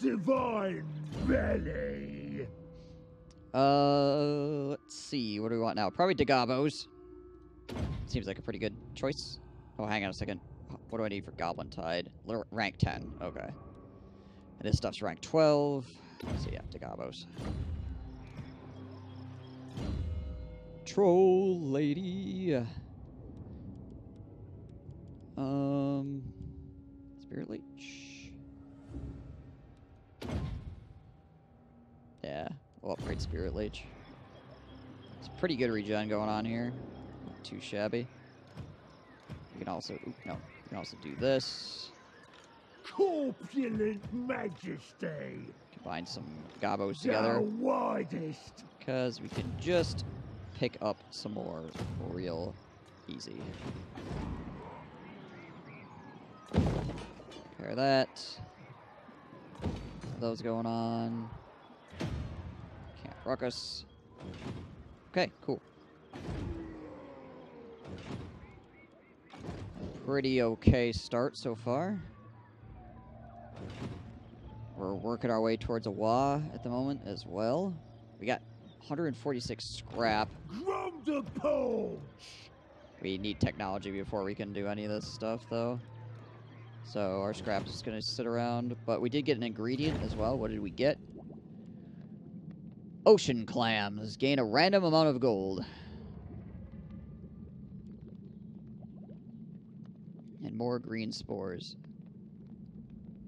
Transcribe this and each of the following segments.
divine belly. Let's see. What do we want now? Probably Dagabos. Seems like a pretty good choice. Oh, hang on a second. What do I need for Goblin Tide? Rank 10. Okay. And this stuff's rank 12. So yeah, Dagabos. Troll lady. Spirit Leech. Yeah, we'll upgrade Spirit Leech. It's pretty good regen going on here. Not too shabby. We can also, no, we can also do this. Corpulent majesty. Combine some Gabos together. The widest. Because we can just pick up some more real easy. Repair that. Those going on. Can't ruckus. Okay, cool. Pretty okay start so far. We're working our way towards a Wa at the moment as well. We got 146 scrap. From the Paunch. We need technology before we can do any of this stuff, though. So our scrap is just going to sit around. But we did get an ingredient as well. What did we get? Ocean clams. Gain a random amount of gold. And more green spores.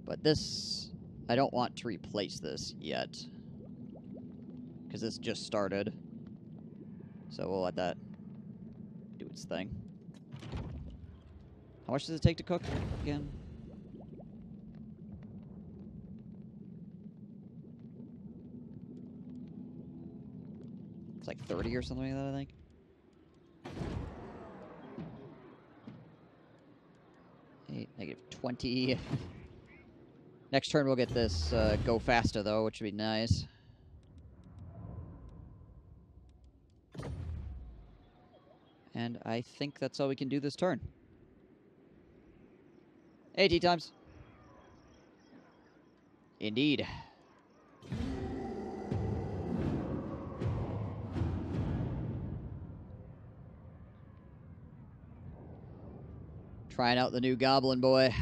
But this, I don't want to replace this yet. Because this just started. So we'll let that do its thing. How much does it take to cook again? It's like 30 or something like that, I think. -20. Next turn we'll get this go faster though, which would be nice. And I think that's all we can do this turn. Hey, tea times. Indeed. Trying out the new Goblin Boy.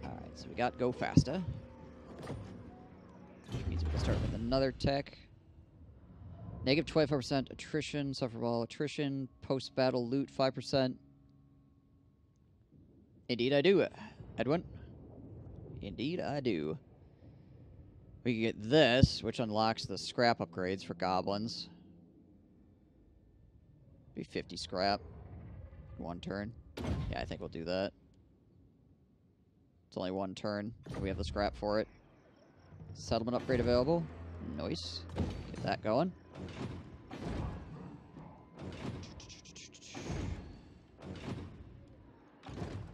Alright, so we got Go Faster. Which means we can start with another tech. Negative 25% attrition, sufferable attrition, post-battle loot 5%. Indeed I do, Edwin. Indeed I do. We can get this, which unlocks the scrap upgrades for goblins. Be 50 scrap. One turn. Yeah, I think we'll do that. It's only one turn. We have the scrap for it. Settlement upgrade available. Nice. Get that going.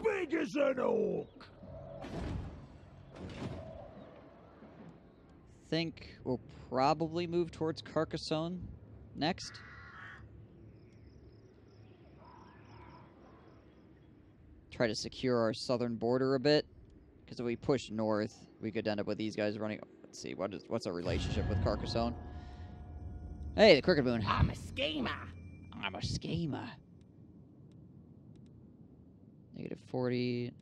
Big as an orc. Think we'll probably move towards Carcassonne next. Try to secure our southern border a bit, because if we push north, we could end up with these guys running. Let's see, what's our relationship with Carcassonne? Hey, the Cricket Moon. I'm a schemer. I'm a schemer. -40.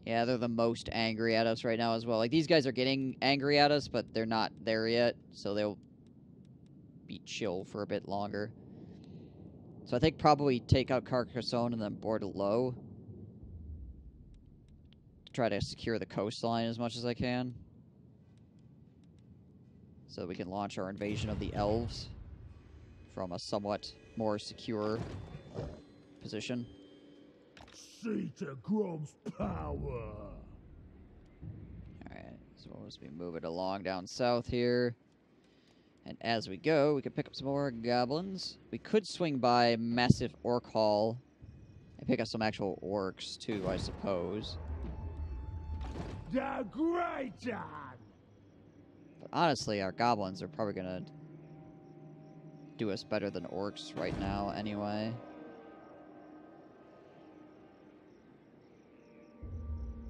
Yeah, they're the most angry at us right now as well. Like, these guys are getting angry at us, but they're not there yet, so they'll be chill for a bit longer. So I think probably take out Carcassonne and then board low. Try to secure the coastline as much as I can. So we can launch our invasion of the elves from a somewhat more secure position. See to Grom's power. Alright, so we'll just be moving along down south here. And as we go, we can pick up some more goblins. We could swing by Massive Orc Hall and pick up some actual orcs too, I suppose. The Great One. But honestly, our goblins are probably going to do us better than orcs right now anyway.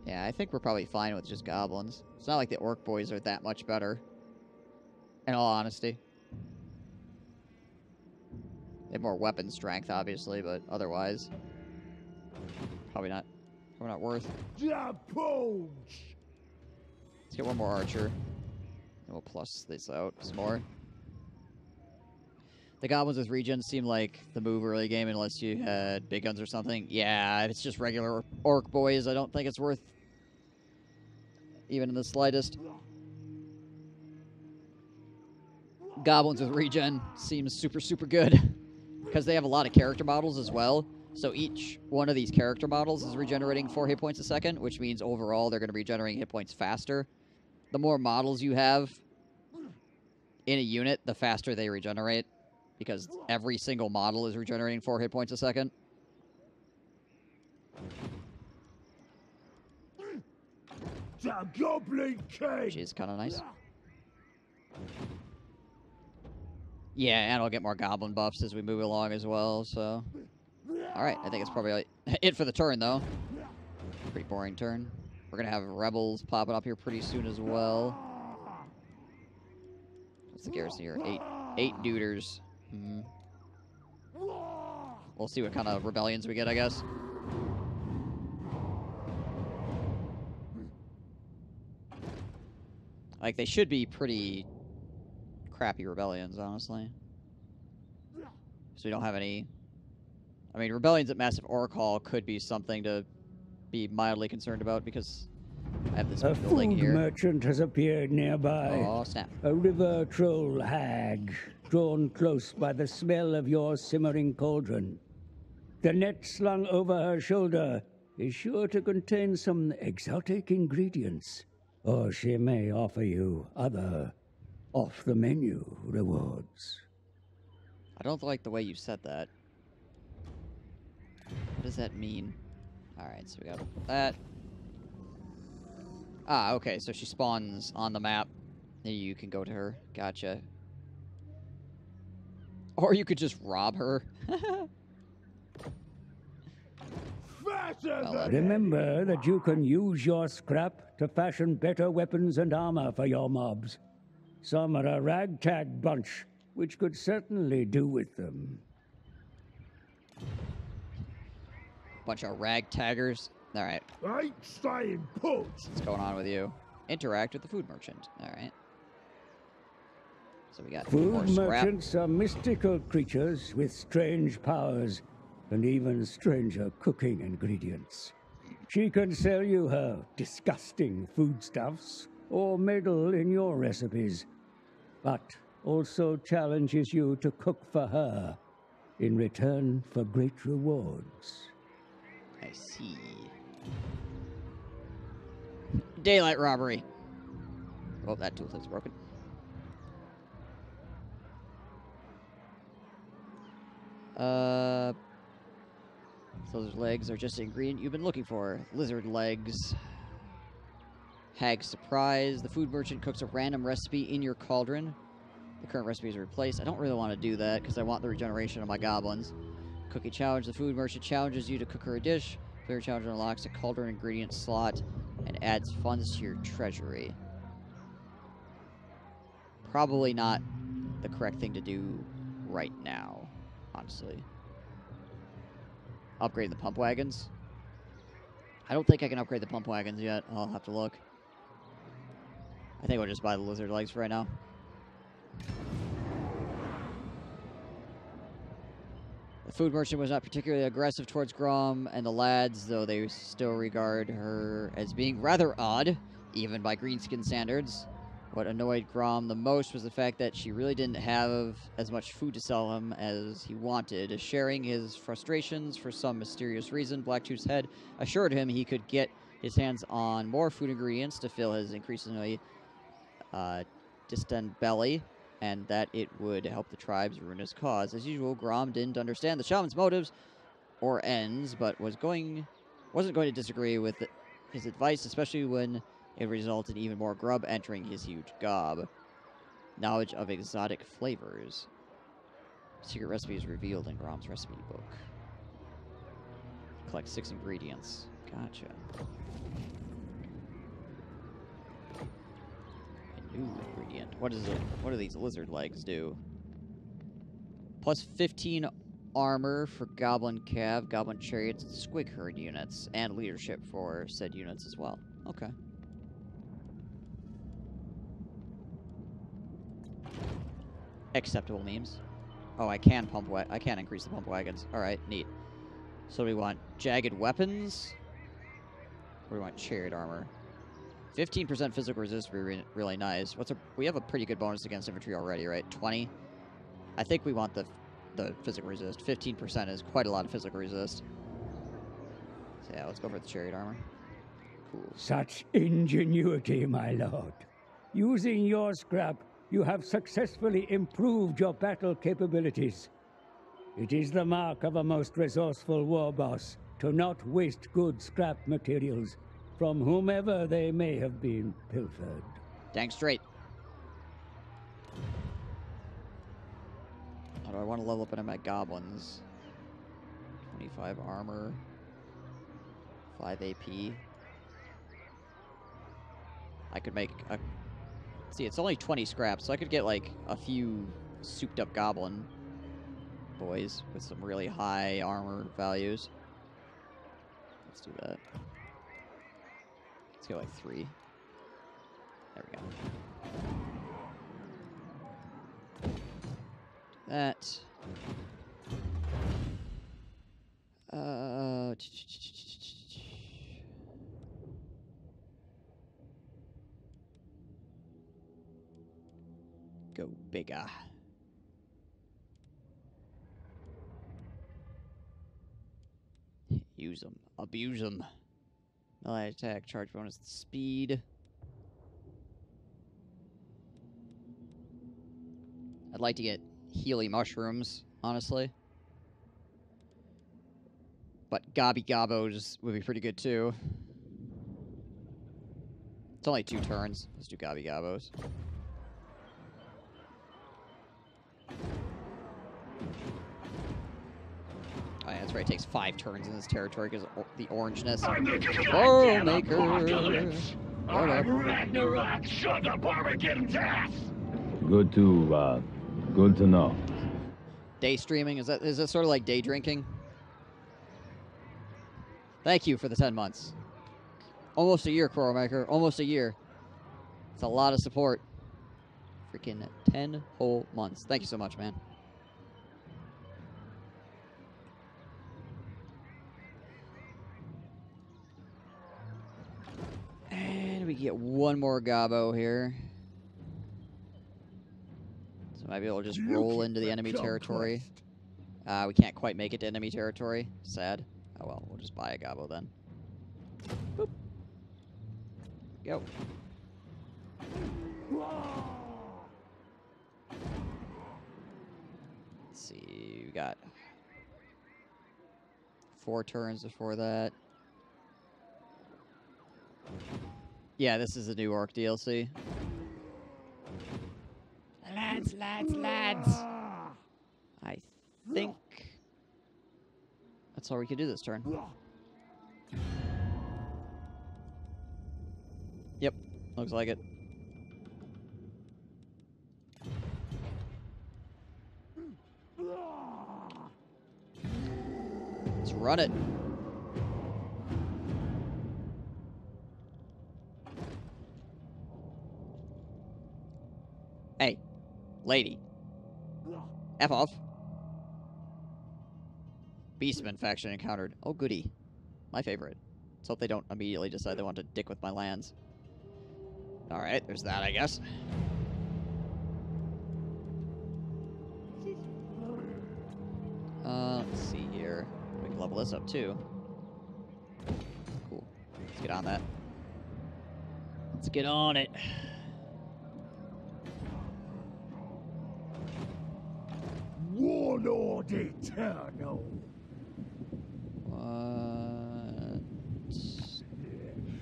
Yeah, I think we're probably fine with just goblins. It's not like the orc boys are that much better. In all honesty. They have more weapon strength, obviously, but otherwise... Probably not worth. The Paunch! Let's get one more archer. And we'll plus this out some more. The goblins with regen seem like the move early game unless you had big guns or something. Yeah, if it's just regular orc boys, I don't think it's worth even in the slightest. Goblins with regen seems super, super good because they have a lot of character models as well. So each one of these character models is regenerating 4 hit points a second, which means overall they're going to be regenerating hit points faster. The more models you have in a unit, the faster they regenerate, because every single model is regenerating 4 hit points a second. The Goblin King! Which is kind of nice. Yeah, and I'll get more goblin buffs as we move along as well, so... Alright, I think it's probably like it for the turn, though. Pretty boring turn. We're going to have rebels popping up here pretty soon as well. What's the garrison here? Eight duders. We'll see what kind of rebellions we get, I guess. Like, they should be pretty crappy rebellions, honestly. So we don't have any... I mean, rebellions at Massive Orc Hall could be something to be mildly concerned about, because I have this building here. A food merchant has appeared nearby. Oh, snap. A river troll hag, drawn close by the smell of your simmering cauldron. The net slung over her shoulder is sure to contain some exotic ingredients, or she may offer you other off-the-menu rewards. I don't like the way you said that. What does that mean? Alright, so we got that. Ah, okay, so she spawns on the map. And you can go to her. Gotcha. Or you could just rob her. Remember that you can use your scrap to fashion better weapons and armor for your mobs. Some are a ragtag bunch, which could certainly do with them. Bunch of ragtaggers. Alright. Ain't staying put! What's going on with you? Interact with the food merchant. Alright. So we got more Food scrap. merchants are mystical creatures with strange powers and even stranger cooking ingredients. She can sell you her disgusting foodstuffs or meddle in your recipes, but also challenges you to cook for her in return for great rewards. I see. Daylight robbery. Oh, that toolkit's broken. Those legs are just the ingredient you've been looking for. Lizard legs. Hag surprise. The food merchant cooks a random recipe in your cauldron. The current recipe is replaced. I don't really want to do that because I want the regeneration of my goblins. Cookie challenge. The food merchant challenges you to cook her a dish. Player challenge unlocks a cauldron ingredient slot and adds funds to your treasury. Probably not the correct thing to do right now, honestly. Upgrade the pump wagons. I don't think I can upgrade the pump wagons yet. I'll have to look. I think we'll just buy the lizard legs for right now. The food merchant was not particularly aggressive towards Grom and the lads, though they still regard her as being rather odd, even by greenskin standards. What annoyed Grom the most was the fact that she really didn't have as much food to sell him as he wanted. Sharing his frustrations for some mysterious reason, Blacktooth's head assured him he could get his hands on more food ingredients to fill his increasingly distended belly, and that it would help the tribe's ruinous cause. As usual, Grom didn't understand the shaman's motives or ends, but wasn't going to disagree with his advice, especially when it resulted in even more grub entering his huge gob. Knowledge of exotic flavors. Secret recipes revealed in Grom's recipe book. Collect 6 ingredients. Gotcha. New ingredient. What is it? What do these lizard legs do? Plus 15 armor for goblin cav, goblin chariots, and squig herd units, and leadership for said units as well. Okay. Acceptable memes. Oh, I can I can increase the pump wagons. All right, neat. So we want jagged weapons. Or do we want chariot armor? 15% physical resist would be really nice. We have a pretty good bonus against infantry already, right? 20. I think we want the physical resist. 15% is quite a lot of physical resist. So yeah, let's go for the chariot armor. Cool. Such ingenuity, my lord. Using your scrap, you have successfully improved your battle capabilities. It is the mark of a most resourceful war boss to not waste good scrap materials from whomever they may have been pilfered. Dang straight. How do I want to level up any of my goblins? 25 armor. 5 AP. I could make a... See, it's only 20 scraps, so I could get, like, a few souped-up goblin boys with some really high armor values. Let's do that. Let's go, like, 3. There we go. That. Go bigger. Use them. Abuse them. Melee attack, charge bonus, speed. I'd like to get Healy mushrooms, honestly. But Gobby Gobbos would be pretty good too. It's only 2 turns. Let's do Gobby Gobbos. Oh, yeah, that's right. It takes 5 turns in this territory because the orangeness. Oh, maker! I'm Ragnarok, shut the Armageddon's ass! Good to know. Day streaming? Is that sort of like day drinking? Thank you for the 10 months. Almost a year, Maker. Almost a year. It's a lot of support. Freaking 10 whole months. Thank you so much, man. And we get one more Gobbo here. So maybe we'll just roll into the enemy territory. We can't quite make it to enemy territory. Sad. Oh well, we'll just buy a Gobbo then. Boop. Go. Let's see, we got 4 turns before that. Yeah, this is a new Orc DLC. Lads! I think that's all we can do this turn. Yep, looks like it. Let's run it. Hey, lady. F off. Beastman faction encountered. Oh, goody. My favorite. Let's hope they don't immediately decide they want to dick with my lands. Alright, there's that, I guess. Let's see here. We can level this up, too. Cool. Let's get on that. Let's get on it. Warlord Eternal. What?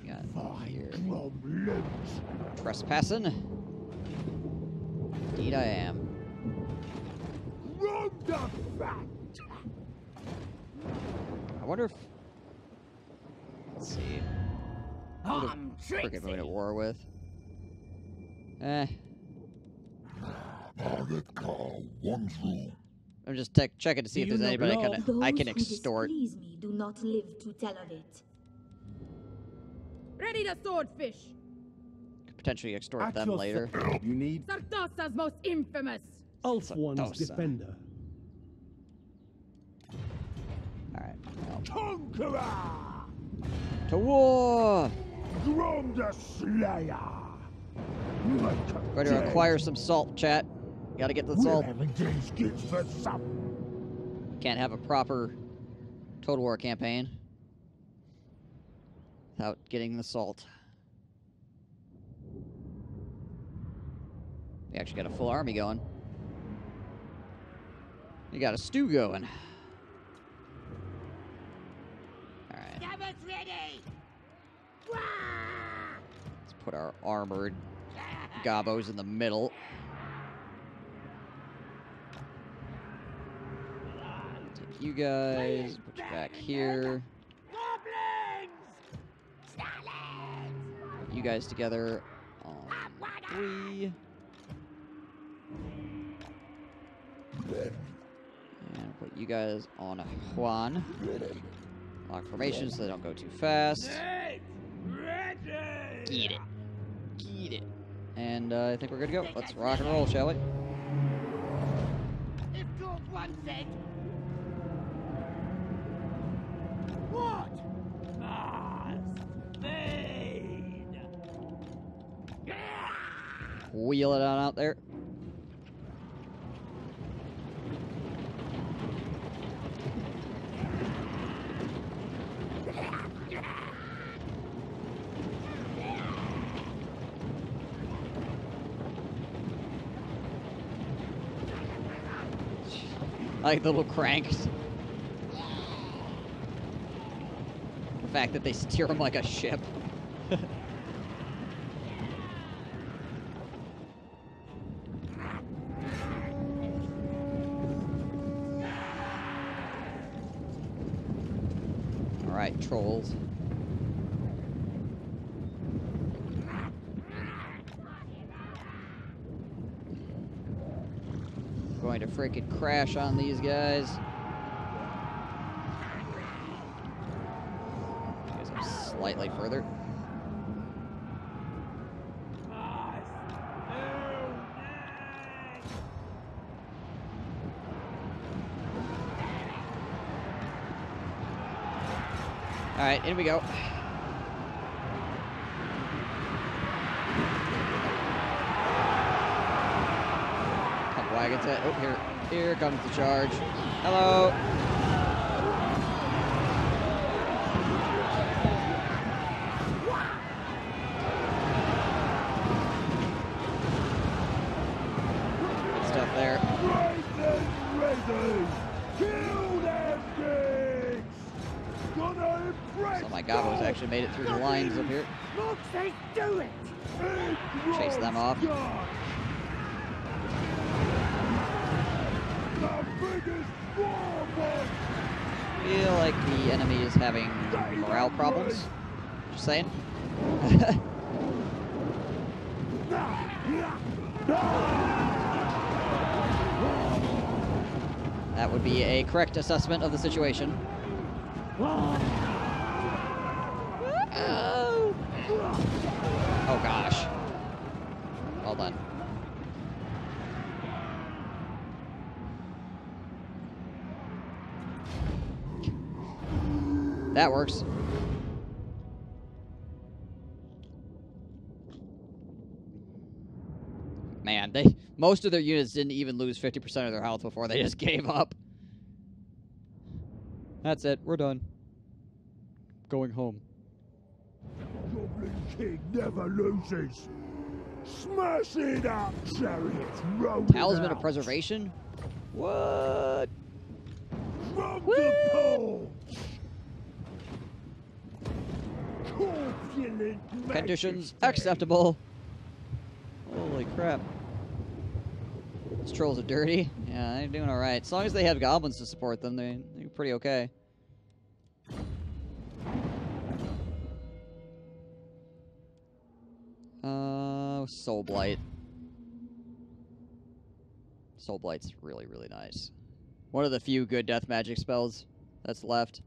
Got here. From Trespassing? Indeed I am. Run the fat. I wonder if... Let's see. Who we're going to war with? Eh. One's room. I'm just checking to see if there's anybody I can extort. Those who displease me do not live to tell of it. Ready the swordfish! Could potentially extort At them your later. You need Sardasa's most infamous! Ulfwan's Sardosa. defender. Alright. Well, Conqueror! to war! Grom the Slayer! Going to acquire some salt, chat. Gotta get the salt. Everything's good for some. Can't have a proper Total War campaign without getting the salt. We actually got a full army going. We got a stew going. Alright. Let's put our armored gobos in the middle. Take you guys, put you back here. Put you guys together on 3. And put you guys on Juan. Lock formation so they don't go too fast. Get it. Get it. And I think we're good to go. Let's rock and roll, shall we? If God wants it. What? Wheel it on out there. Like the little cranks. The fact that they steer them like a ship. Alright, trolls. Going to freaking crash on these guys. You guys go slightly further. Alright, in we go. Wagons at, oh, here comes the charge. Hello. Good stuff there. So my gobos actually made it through the lines up here. Chase them off. Feel like the enemy is having morale problems. Just saying. That would be a correct assessment of the situation. Oh gosh. Well done. That works. Man, most of their units didn't even lose 50% of their health before they just gave up. That's it. We're done. Going home. Goblin King never loses. Smash it up, chariots. Roll Talisman it of out. Preservation? What? From Woo! the Paunch. Corpulent Conditions majesty. acceptable. Holy crap. These trolls are dirty. Yeah, they're doing alright. As long as they have goblins to support them, they're pretty okay. Soul Blight. Soul Blight's really, really nice. One of the few good death magic spells that's left.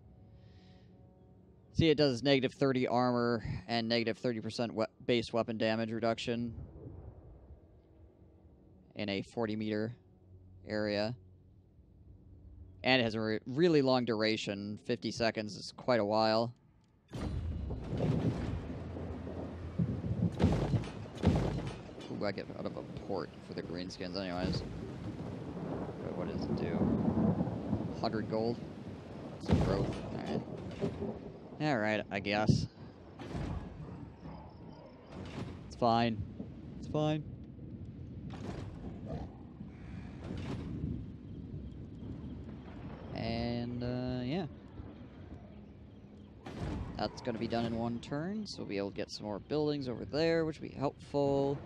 See, it does negative 30 armor and negative 30% base weapon damage reduction in a 40-meter area. And it has a really long duration. 50 seconds is quite a while. Ooh, I get out of a port for the greenskins anyways. But what does it do? 100 gold? Some growth. Alright. Alright, I guess. It's fine. It's fine. And, yeah. That's going to be done in one turn, so we'll be able to get some more buildings over there, which will be helpful.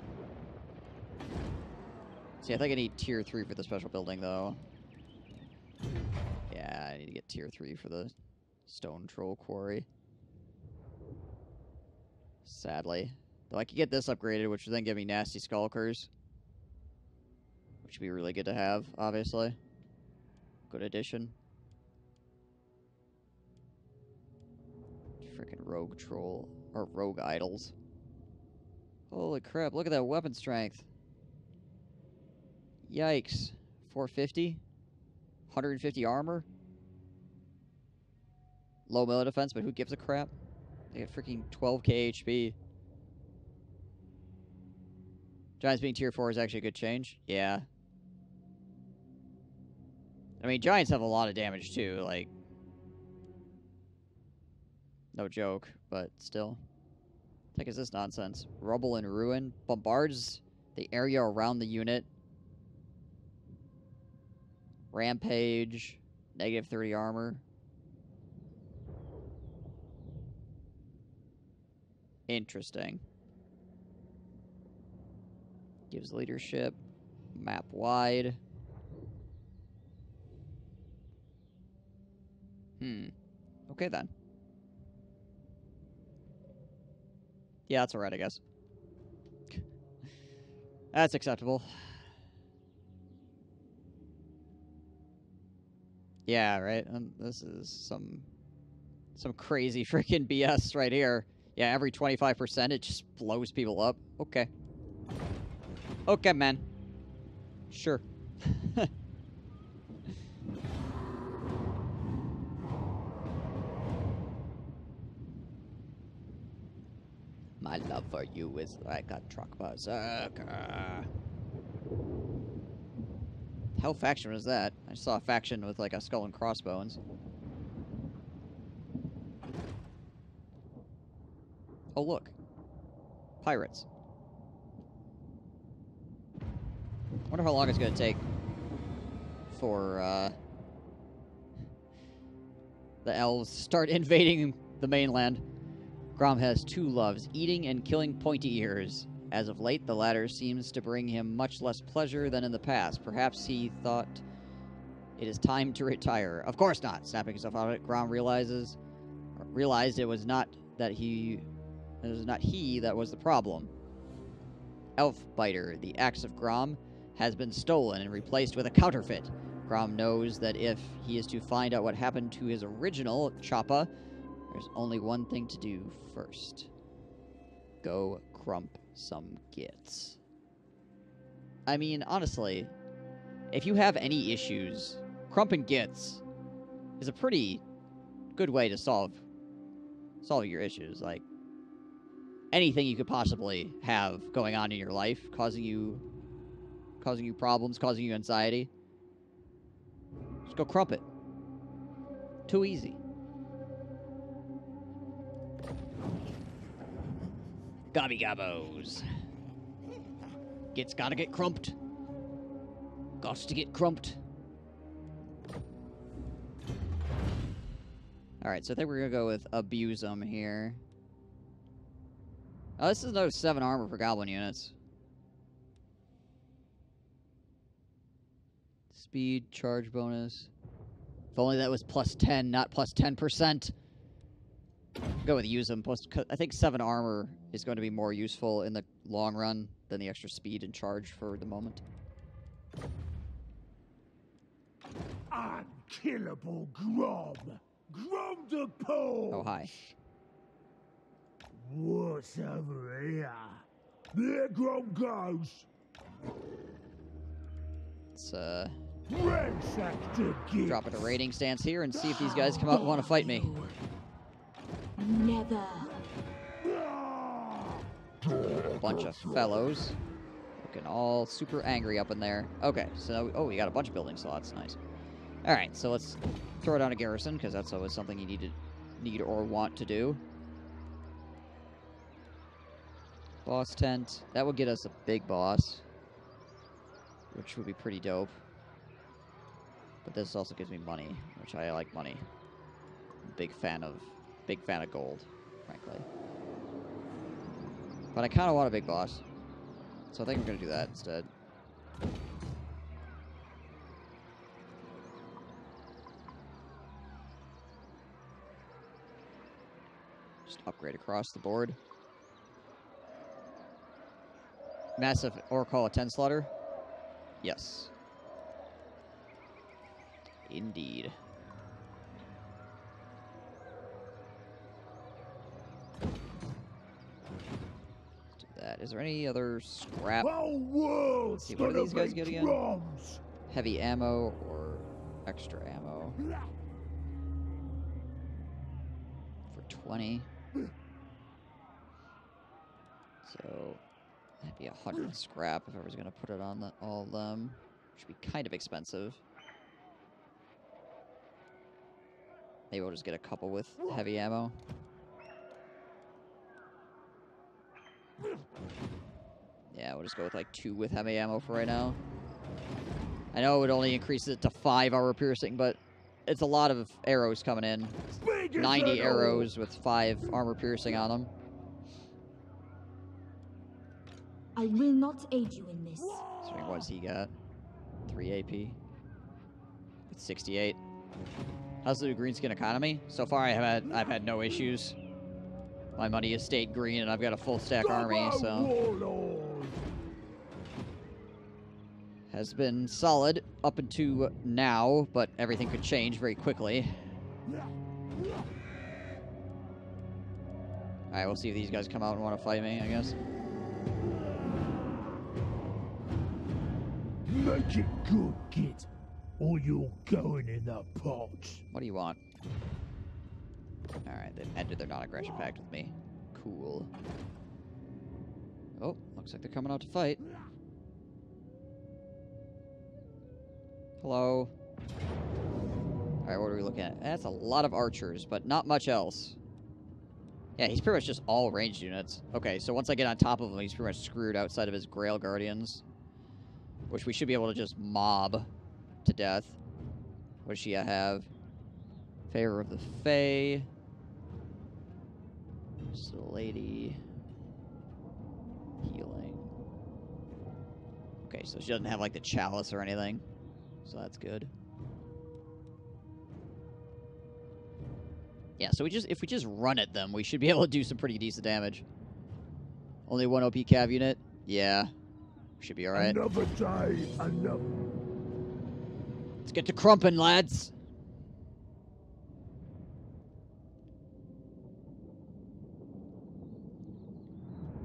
See, I think I need tier 3 for the special building, though. Yeah, I need to get tier 3 for the stone troll quarry. Sadly. Though I could get this upgraded, which would then give me nasty skulkers. Which would be really good to have, obviously. Good addition. Freaking rogue troll. Or rogue idols. Holy crap, look at that weapon strength. Yikes. 450? 150 armor? Low melee defense, but who gives a crap? They got freaking 12k HP. Giants being tier 4 is actually a good change. Yeah. I mean, Giants have a lot of damage, too. Like, no joke, but still. What the heck is this nonsense? Rubble and Ruin. Bombards the area around the unit. Rampage. Negative 30 armor. Interesting. Gives leadership. Map wide. Okay then. Yeah, that's alright, I guess. That's acceptable. Yeah, right? This is some crazy freaking BS right here. Yeah, every 25% it just blows people up. Okay. Okay, man. Sure. My love for you is like a truck berserker. Hell faction was that? I saw a faction with like a skull and crossbones. Oh, look. Pirates. Wonder how long it's going to take for the elves to start invading the mainland. Grom has two loves, eating and killing pointy ears. As of late, the latter seems to bring him much less pleasure than in the past. Perhaps he thought it is time to retire. Of course not. Snapping himself out of it, Grom realized it was not he that was the problem. Elf Biter, the axe of Grom, has been stolen and replaced with a counterfeit. Grom knows that if he is to find out what happened to his original Choppa, there's only one thing to do first. Go crump some gits. I mean, honestly, if you have any issues, crumping gits is a pretty good way to solve your issues. Like, anything you could possibly have going on in your life, causing you problems, causing you anxiety, just go crump it. Too easy. Gobby gobbos. Gits gotta get crumped. Gots to get crumped. Alright, so I think we're gonna go with Abuse 'em here. Oh, this is another 7 armor for goblin units. Speed, charge bonus. If only that was plus 10, not plus 10%. Go with use them. Plus, I think 7 armor is going to be more useful in the long run than the extra speed and charge for the moment. Killable Grom. Grom the Paunch. Oh, hi. What's over here? There Grom goes. Let's Ransack the gate. drop it a raiding stance here and see if these guys come out and want to fight me. Never. Bunch of fellows. Looking all super angry up in there. Okay, so, oh, we got a bunch of building slots. Nice. Alright, so let's throw down a garrison, because that's always something you need or want to do. Boss tent. That would get us a big boss, which would be pretty dope. But this also gives me money, which I like money. I'm a big fan of gold, frankly. But I kind of want a big boss, so I think we're gonna do that instead. Just upgrade across the board. Massive Oracle of 10 slaughter? Yes. Indeed. Let's do that. Is there any other scrap? Whole world's See, what do these guys get again? Groms. Heavy ammo or extra ammo? For 20. So that'd be 100 scrap if I was going to put it on all of them. Which would be kind of expensive. Maybe we'll just get a couple with heavy ammo. Yeah, we'll just go with like 2 with heavy ammo for right now. I know it would only increase it to 5 armor piercing, but it's a lot of arrows coming in. 90 arrows with 5 armor piercing on them. I will not aid you in this. So what does he got? 3 AP. With 68. How's the green skin economy? So far I've had no issues. My money has stayed green and I've got a full stack army, so has been solid up until now, but everything could change very quickly. Alright, we'll see if these guys come out and want to fight me, I guess. Make it good, kid, or you're going in the pot. What do you want? Alright, they've ended their non-aggression pact with me. Cool. Oh, looks like they're coming out to fight. Hello. Alright, what are we looking at? That's a lot of archers, but not much else. Yeah, he's pretty much just all ranged units. Okay, so once I get on top of him, he's pretty much screwed outside of his Grail Guardians. Which we should be able to just mob to death. What does she have? Favor of the Fae. Just a lady. Healing. Okay, so she doesn't have like the chalice or anything. So that's good. Yeah, so if we just run at them, we should be able to do some pretty decent damage. Only 1 OP cav unit? Yeah. Should be alright. Another day, another. Let's get to crumpin', lads.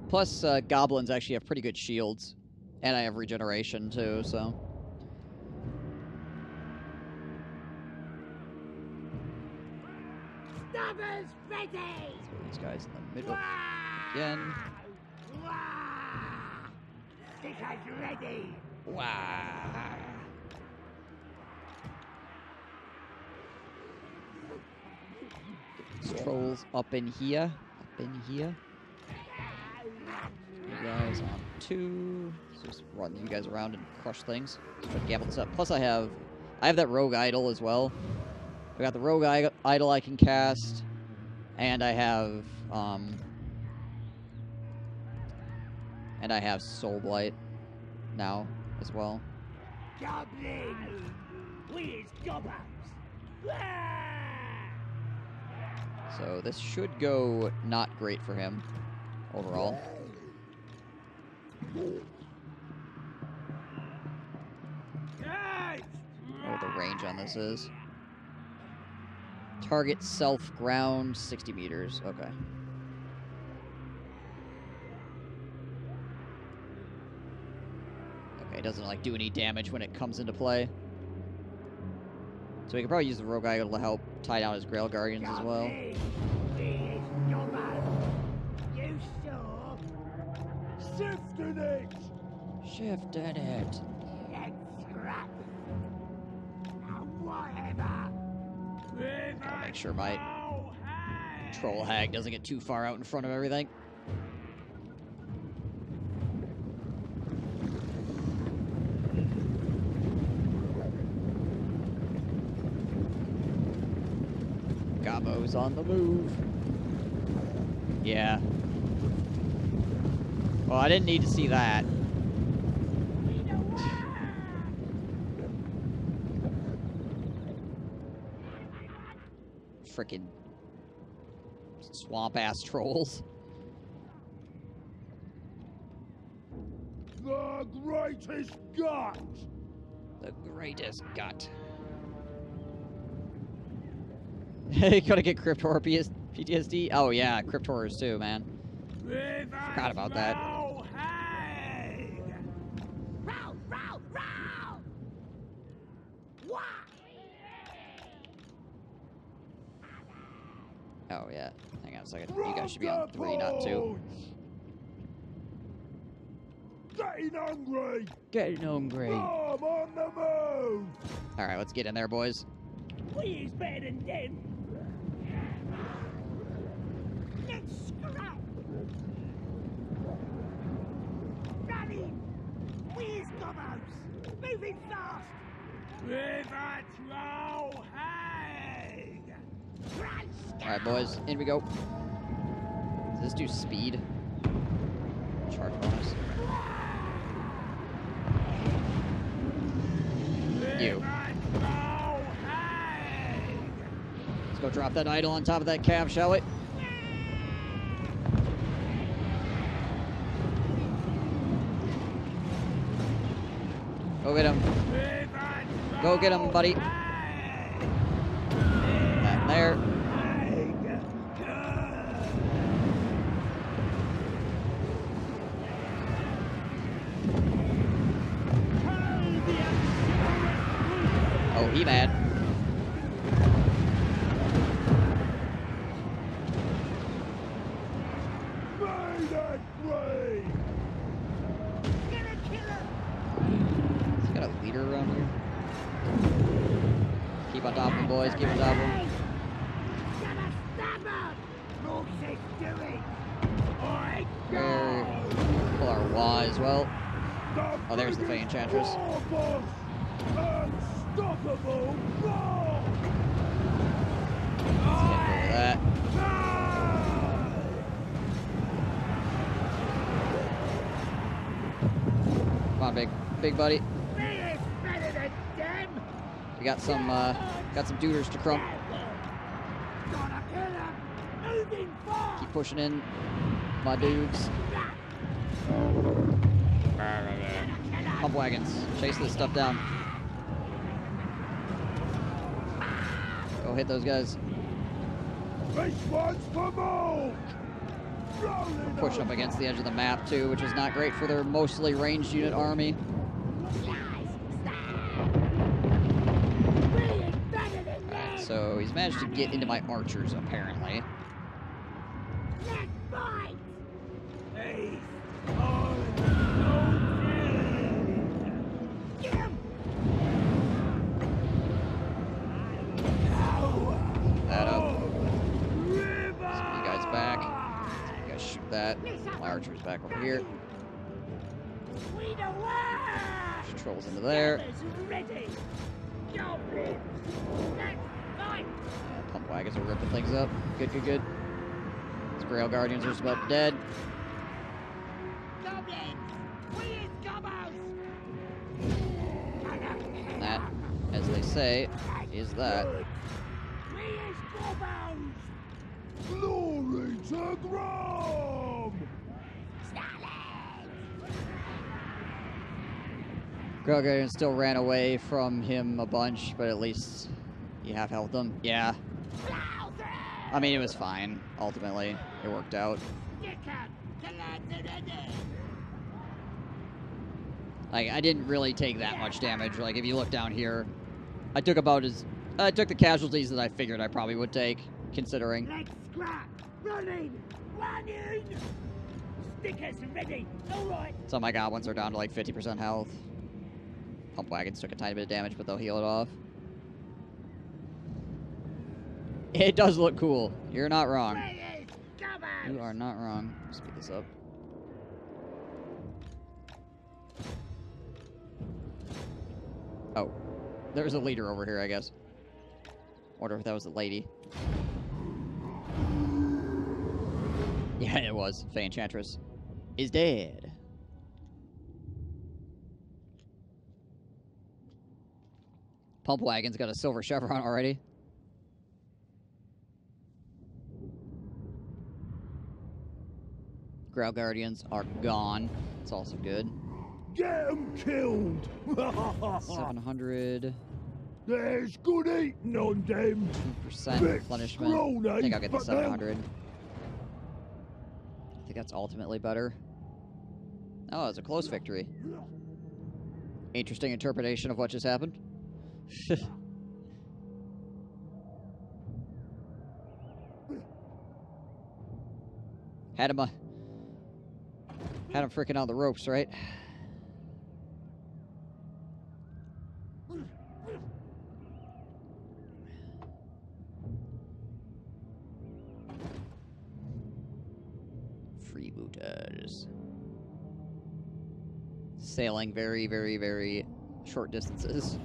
Plus, goblins actually have pretty good shields. And I have regeneration, too, so... Stabbers ready! Throw these guys in the middle. Again. Stickers ready. Wow. Get these trolls up in here. Up in here. You guys on 2. So just run you guys around and crush things. So try to gamble this up. Plus I have that rogue idol as well. I got the rogue idol I can cast, and I have Soul Blight now as well. Goblin! Where's goblins? So this should go not great for him overall. I don't know what the range on this is. Target self-ground 60 meters. Okay. Okay, it doesn't, like, do any damage when it comes into play. So we could probably use the Rogue Idol to help tie down his Grail Guardians as well. Shifting it! Shifting it. Gotta make sure my troll hag doesn't get too far out in front of everything. Gobbo's on the move. Yeah. Well, I didn't need to see that. Frickin' swamp-ass trolls. The greatest gut! The greatest gut. You gotta get Crypt Horror PTSD? Oh yeah, Crypt Horrors too, man. Forgot about that. Oh yeah, hang on a second. You guys should be on 3, not 2. Getting hungry! Getting hungry. I'm on the move! Alright, let's get in there, boys. We is better than them. Let's scrap. Running. We is gobbos. Moving fast. With a troll hag! Alright, boys, in we go. Does this do speed? Charge bonus. You. Let's go drop that idol on top of that cab, shall we? Go get him. Go get him, buddy. That there. Oh, he mad. He's got a leader around here. Keep on top of him, boys. Keep on top of him. Pull our Y as well. Oh, there's the Fey Enchantress. Unstoppable! Let's get over that. Come on, big buddy. We got some duders to crump. Keep pushing in, my dudes. Pump wagons, chase this stuff down. Go hit those guys. This one's for Monk! Pushing up against the edge of the map too, which is not great for their mostly ranged unit army. Alright, so he's managed to get into my archers apparently. That up. Send you guys back. You guys shoot that. My archer's back over here. Push trolls into there. Pump wagons are ripping things up. Good. These Grail Guardians are just about dead. And that, as they say, is that. Glory to Grom! Grail Guardian still ran away from him a bunch, but at least you half health them. Yeah, I mean, it was fine. Ultimately, it worked out. Like, I didn't really take that much damage. Like, if you look down here, I took the casualties that I figured I probably would take, considering. Let's scrap! Running! Stickers ready! Alright! Some of my goblins are down to like 50% health. Pump wagons took a tiny bit of damage, but they'll heal it off. It does look cool. You're not wrong. You are not wrong. Speed this up. Oh. There's a leader over here, I guess. Wonder if that was a lady. Yeah, it was. Fey Enchantress is dead. Pump wagon's got a silver chevron already. Growl Guardians are gone. It's also good. Get 'em killed! 700. There's good eating on them. 2% replenishment. I think I'll get the 700. I think that's ultimately better. Oh, it's a close victory. Interesting interpretation of what just happened. Had him freaking on the ropes, right? Freebooters. Sailing very, very, very short distances.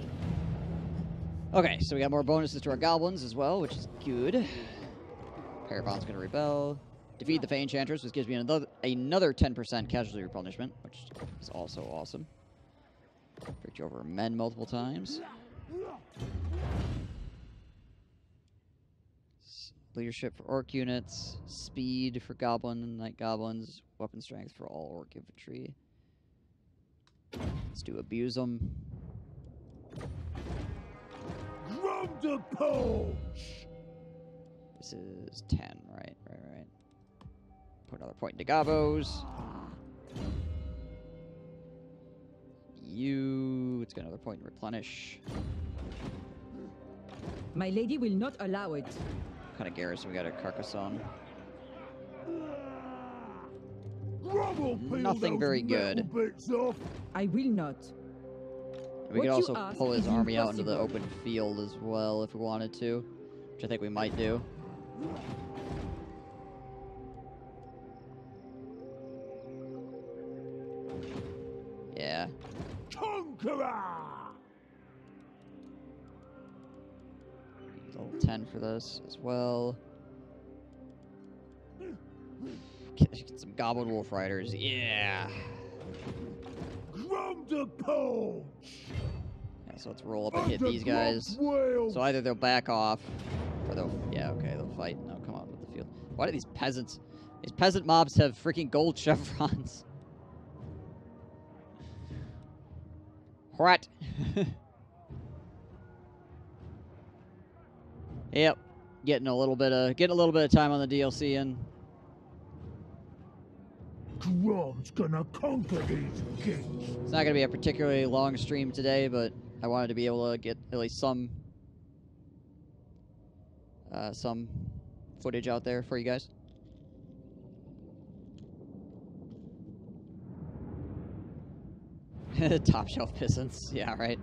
Okay, so we got more bonuses to our goblins as well, which is good. Parabon's gonna rebel. Defeat the Fey Enchantress, which gives me another 10% casualty replenishment, which is also awesome. Victory over men multiple times. Leadership for orc units. Speed for goblin and night goblins. Weapon strength for all orc infantry. Let's do abuse them. From the Paunch! This is 10, right? Right. Put another point into Gabos. It's got another point in replenish. My lady will not allow it. What kind of garrison we got at Carcassonne? Nothing very good. I will not. We could also pull his army out into the open field as well if we wanted to, which I think we might do. Yeah. Conqueror! Level 10 for this as well. Get some Goblin Wolf Riders. Yeah. From the Paunch! Yeah, so let's roll up and hit these guys. So either they'll back off, or they'll... Yeah, okay, they'll fight. No, come on with the field. Why do these peasants... These peasant mobs have freaking gold chevrons? What? Yep. Getting a little bit of time on the DLC in. Grom's gonna conquer these kings. It's not gonna be a particularly long stream today, but I wanted to be able to get at least some footage out there for you guys. Top shelf peasants. Yeah, right.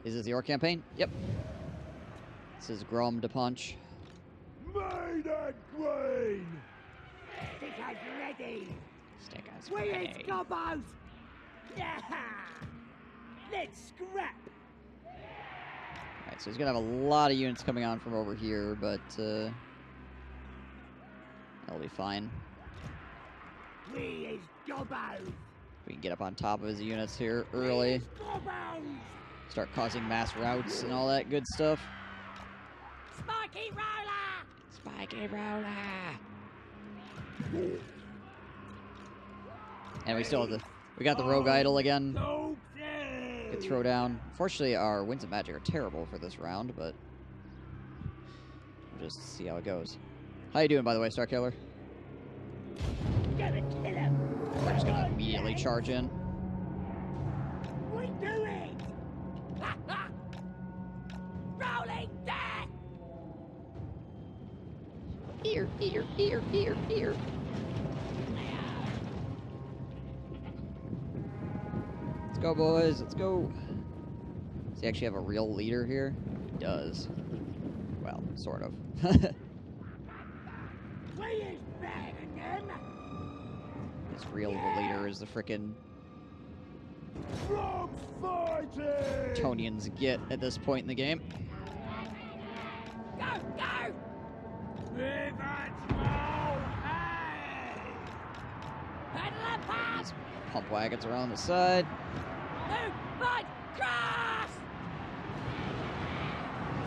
Is this the orc campaign? Yep. This is Grom de Paunch. Made and grain! Stickers ready! Stickers We ready. is gobos! Yeah! Let's scrap! Alright, so he's gonna have a lot of units coming on from over here, but that'll be fine. We is gobos! We can get up on top of his units here early. Gobos! Start causing mass routes and all that good stuff. Spiky roller! Spiky roller! And we still have we got the rogue idol again. Because could throw down. Unfortunately, our winds of magic are terrible for this round, but we'll just see how it goes. How you doing, by the way, Star Killer? Gonna kill him. We're just gonna immediately charge in. We do it. Rolling death. Here, here, here, here, here. Let's go, boys. Let's go. Does he actually have a real leader here? He does. Well, sort of. We is better than them. His real leader is the frickin' From fighting! Tonians get at this point in the game. Go, go. Pedal and pass. Pump wagons around the side. Move, fight, cross.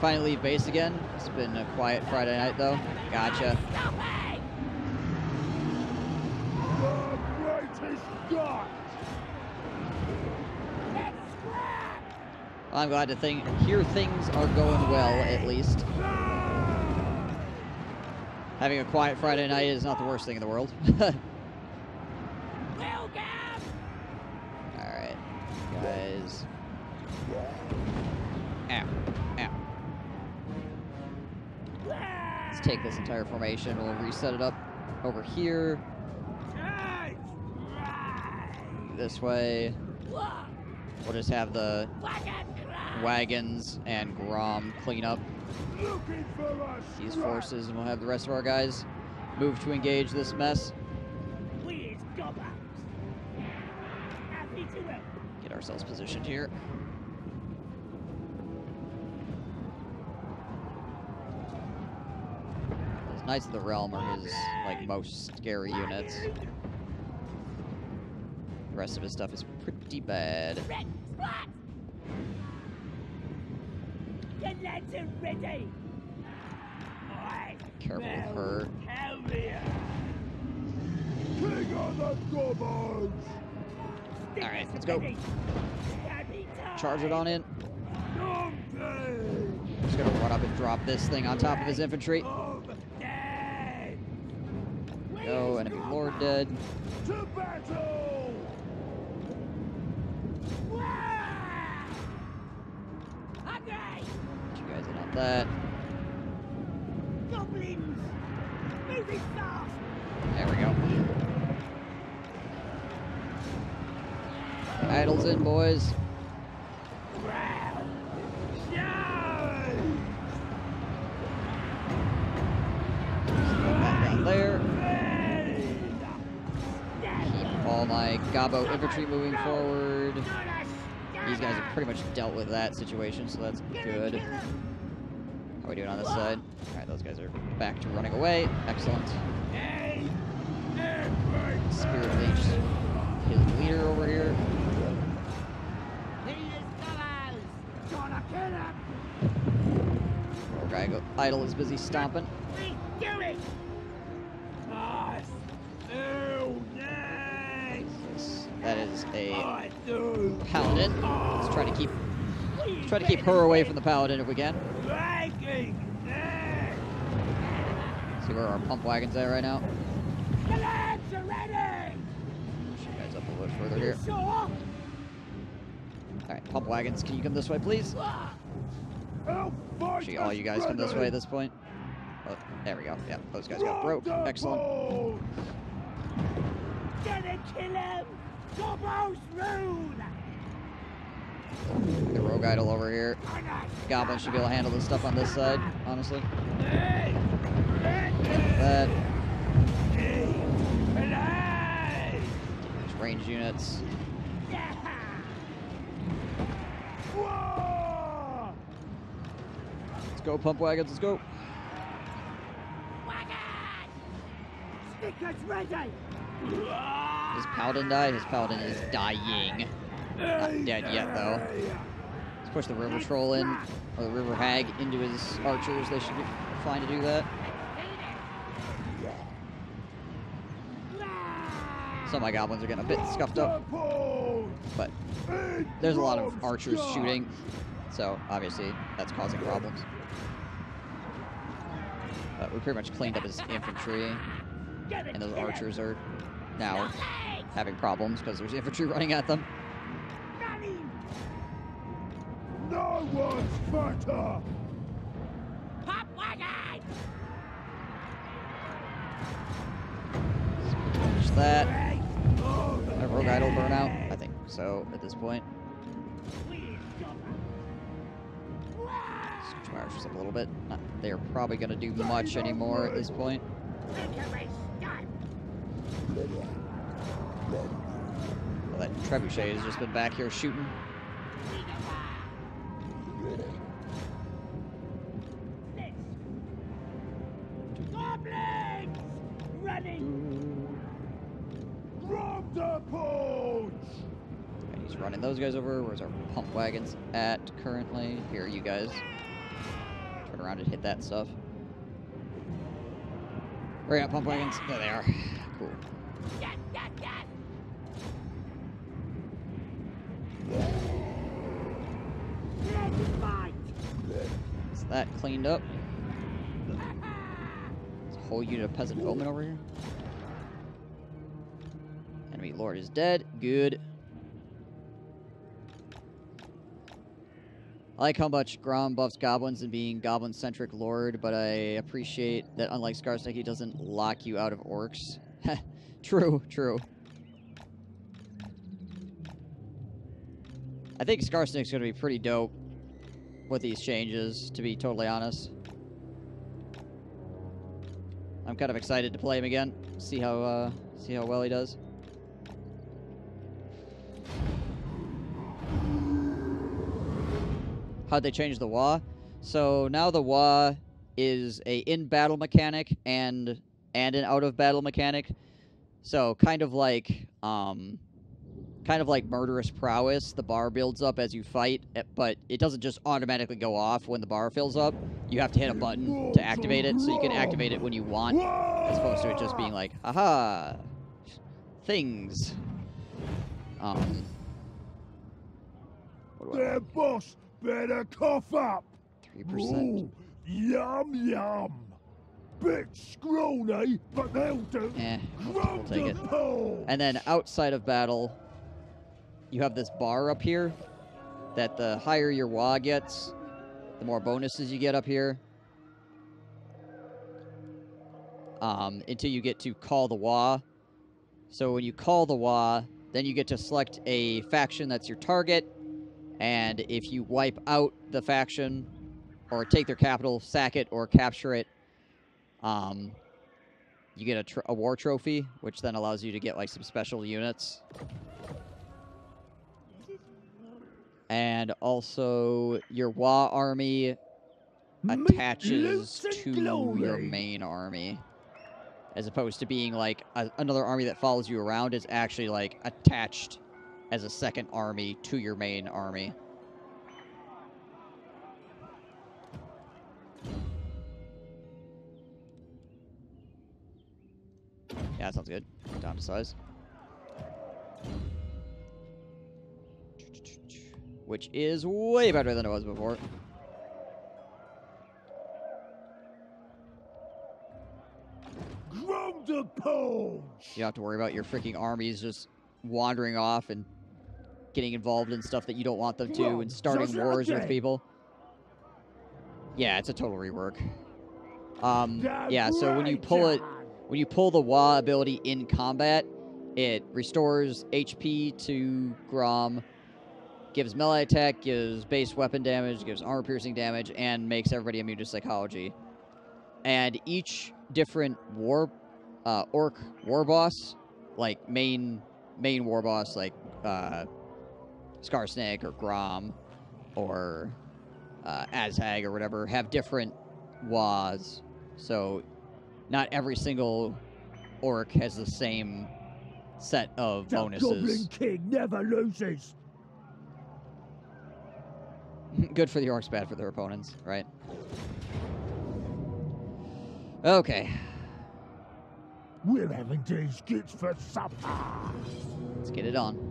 Finally leave base again. It's been a quiet Friday night, though. Gotcha. Stopping. The greatest god! Let's scrap. I'm glad to hear things are going well, at least. Having a quiet Friday night is not the worst thing in the world. Will Alright, guys. Ow. Ow. Let's take this entire formation. We'll reset it up over here. This way. We'll just have the wagons and Grom clean up Looking for us! these forces, and we'll have the rest of our guys move to engage this mess. We is gobbers. Happy to help. Get ourselves positioned here. Those Knights of the Realm are his like most scary units. The rest of his stuff is pretty bad. Red splat. Your lads are ready. Careful with her. King of the goblins! Alright, let's go. Charge it on in. Just gonna run up and drop this thing on top of his infantry. Go, enemy lord dead. To battle! Get you guys in on that. Goblins, moving fast. There we go. Idols in, boys. That down there. Keep all my Gobbo infantry moving forward. These guys have pretty much dealt with that situation, so that's good. How are we doing on this side? Alright, those guys are back to running away. Excellent. Spirit Leech, his leader over here. Poor guy Idle is busy stomping. That is a paladin. Let's try to keep her away from the paladin if we can. See where our pump wagon's at right now. The lads are ready. Push you guys up a little further here. All right, pump wagons, can you come this way, please? Actually, all you guys come this way at this point. Oh, there we go. Yeah, those guys got broke. Excellent. Gonna kill him. Gobbo's rule. The rogue idol over here. Goblins should be able to handle this stuff on this side, honestly. That. These ranged units. Let's go, pump wagons, let's go. Stickers ready. Does Paladin die? His Paladin is dying. Not dead yet, though. Let's push the River Troll in, or the River Hag into his archers. They should be fine to do that. Ah! Some of my goblins are getting a bit scuffed up. but there's a lot of archers shooting, so obviously that's causing problems. But we pretty much cleaned up his infantry, and those archers are now having problems because there's infantry running at them. No one's better! Pop wagon! Finish that. A rogue idol burn out? I think so at this point. Switch my archers up a little bit. They're probably going to do much anymore at this point. Well, that trebuchet has just been back here shooting. Goblins! Running! From the Paunch! And he's running those guys over. Where's our pump wagons at currently? Here, you guys. Turn around and hit that stuff. Where are you at, pump wagons? There they are. Cool. Yes, yes, yes! Let's fight! Is that cleaned up? There's a whole unit of peasant bowmen over here. Enemy lord is dead. Good. I like how much Grom buffs goblins and being goblin-centric lord, but I appreciate that unlike Skarsnik, he doesn't lock you out of orcs. True, true. I think Skarsnik's going to be pretty dope with these changes, to be totally honest. I'm kind of excited to play him again, see how well he does. How'd they change the WA? So now the WA is a in-battle mechanic and an out-of-battle mechanic. So kind of like murderous prowess. The bar builds up as you fight, but it doesn't just automatically go off when the bar fills up. You have to hit a button to activate it, so you can activate it when you want, as opposed to it just being like, haha, things. What do I Their like? boss better cough up! 3%. Ooh, yum yum! Bit scrawny, but they'll do. We'll take it. Paunch! And then outside of battle, you have this bar up here that the higher your WA gets, the more bonuses you get up here. Until you get to call the WA. So when you call the WA, then you get to select a faction that's your target. And if you wipe out the faction, or take their capital, sack it, or capture it, you get a war trophy, which then allows you to get like some special units. And also, your WA army attaches to your main army. As opposed to being like another army that follows you around, is actually like attached as a second army to your main army. Yeah, that sounds good. Down to size. Which is way better than it was before. From the Paunch! You don't have to worry about your freaking armies just wandering off and getting involved in stuff that you don't want them to and starting wars with people. Yeah, it's a total rework. Yeah, so when you pull the WA ability in combat, it restores HP to Grom, gives melee attack, gives base weapon damage, gives armor piercing damage, and makes everybody immune to psychology. And each different orc war boss, like main war boss, like Skarsnik or Grom or Azhag or whatever, have different WAs. So not every single orc has the same set of bonuses. The Goblin King never loses! Good for the orcs, bad for their opponents, right? Okay. We're having these skits for supper! Let's get it on.